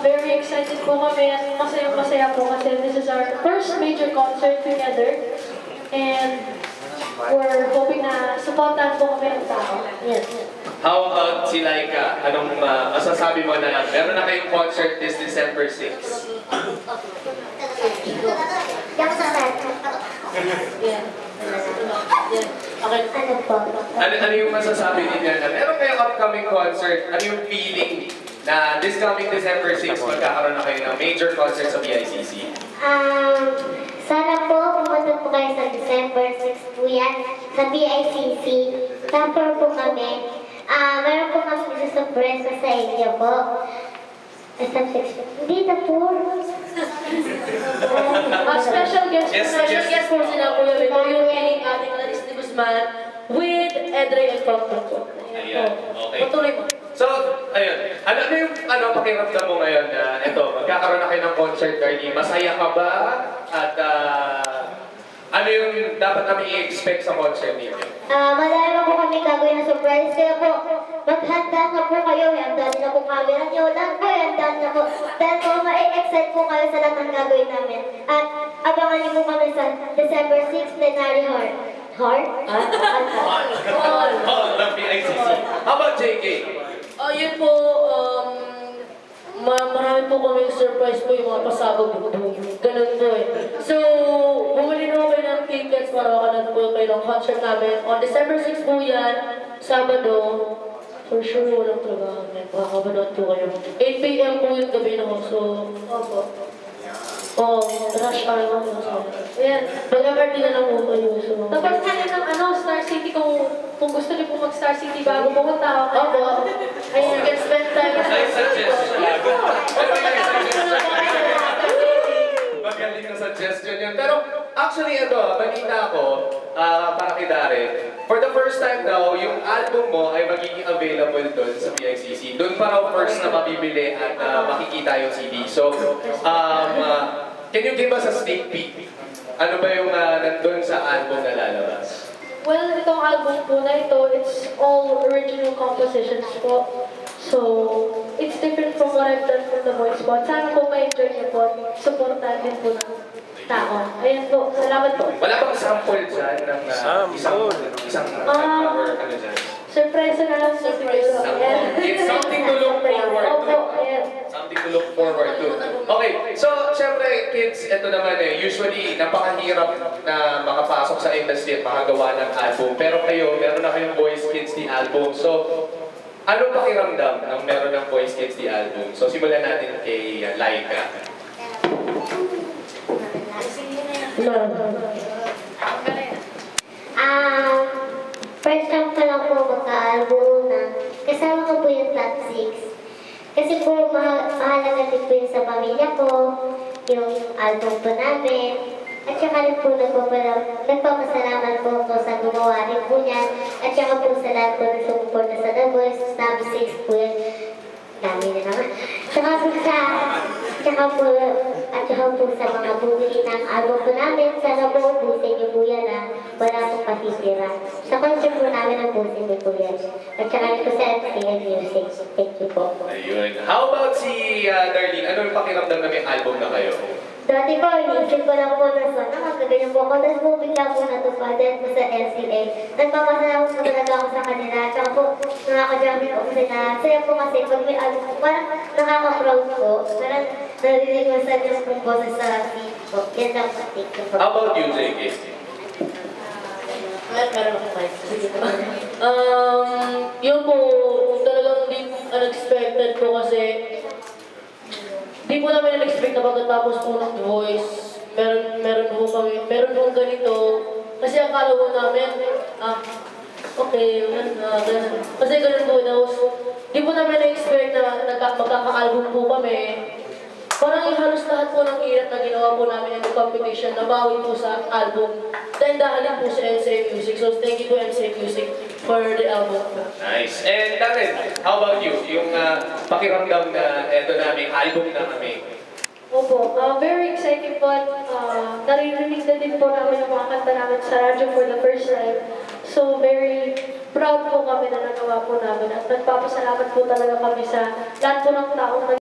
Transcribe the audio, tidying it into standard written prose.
Very excited po kami at masayang-masaya po kasi this is our first major concert together. And we're hoping na supportan po kami ng tao. Yes. How about si Laika? Anong masasabi mo na meron na kayong concert this December 6? Yeah. Okay. Ano yung masasabi ninyo na meron kayong upcoming concert? Ano yung feeling na this coming December 6 magkakaroon na kayo ng major concert sa BICC? Sana po pumunta po kayo sa December 6 po yan sa BICC. Tamper po kami. Meron po kami surpresa sa inyo po. Hindi na po. Special guest po sila po yun. Ito yung Yes. ating Clarice de Guzman with Edre and Proctor po. Ayan, okay. Patuloy mo. So, ayun. Ano yung pakiramdam mo ngayon na ito, magkakaroon na kayo ng concert, Darlene? Masaya ka ba? At ano yung dapat namin i-expect sa concert ninyo? Malaya po kami gagawin na surprise. Kaya po, maghanda na po kayo. Handa na po camera nyo. Lahat po, handa na po. Dahil po, ma-excite po kayo sa lahat ng gagawin namin. At abangan niyo po kami sa December 6 plenary hall. Hall? Hall ng BICC. How about JK? Yun po, marami po kami surprise po yung mga pasabog po. Ganun po eh. So, bumili na kayo ng tickets para makanood po kayo ng concert namin. On December 6 po yan, Sabado. For sure, walang trabaho na. Makakapanood po kayo. 8 p.m. po yung gabi na ko. So, opo. Rush hour po. Ayan, mag-MRT na lang po kayo. So, tapos kayo ng Star City kung gusto niyo po mag-Star City bago pumunta. Opo. Ayan, you can spend time. Nice suggestion. Magaling na suggestion yun. Pero actually balita ko, para kay Darren, for the first time daw, yung album mo ay magiging available doon sa BICC. Doon pa raw first na mabibili at makikita yung CD. So, can you give us a sneak peek? Ano ba yung nandun sa album na lalabas? Well, itong album po na ito, it's all original compositions po. So, it's different from what I've done from The Voice po. Sana po ma-enjoy niyo po. Supportan din po ng tao. Ayan po, salamat po. Wala bang sample dyan ng isang power dyan? Surprise na lang sa siguro. It's something to look forward to. Opo, ayan. Something to look forward to. Okay, so syempre kids, ito naman usually napakahirap na makapasok sa industry at makagawa ng album. Pero kayo, meron na kayong Voice Kids the album. So, anong pakiramdam ng meron ng Voice Kids the album? So, simulan natin kay Laika. First time ko lang po magka-album na kasama ko po yung top 6. Kasi po mahalaga din po yun sa pamilya ko, yung album po namin. At saka rin po nagpapasalamat po ako sa gumawa rin po niyan. At saka po sa lahat po na sumuporta sa The Voice, top 6 po yun. Dami na naman. At saka po sa mga bumili ng album po namin, sana po ubusin niyo po yan wala po pasisira. Sa concert po namin ang busin niyo po yan. At saka rin po sa MCN Music. Thank you po. Ayun. How about si Darlene? Ano yung pakiramdam na may album na kayo? Dati po, iniisip ko lang po na sana magkaganyan po ako. Tapos po bigla po natupad dahil po sa MCA. Nagpapasalamat po talaga ako sa kanila. At saka po, nakaka-jamming po sila. Saya po kasi pag may album po, parang nakaka-proud po. Parang narinig mo sa Diyos kong boses sa feed po. Yan lang po. Thank you po. How about you, JK? Yun po, talagang di unexpected po kasi di po namin in-expect na pagkatapos po ng Voice, meron po ganito. Kasi akala po namin, okay, ganun. Kasi ganun po daw. Di po namin na-expect na magkaka-album po kami. Parang halos lahat po ng hirap na ginawa po namin yung competition na bawi po sa album. Dahil po sa MCA Music. So thank you to MCA Music for the album. Nice. And Darren, how about you? Yung pakiramdam na eto na may album na kami. Opo, very exciting po. Naririnig na din po namin yung mga kanta namin sa radyo for the first time. So very proud po kami na nagawa po namin. At nagpapasalamat po talaga kami sa lahat po ng taong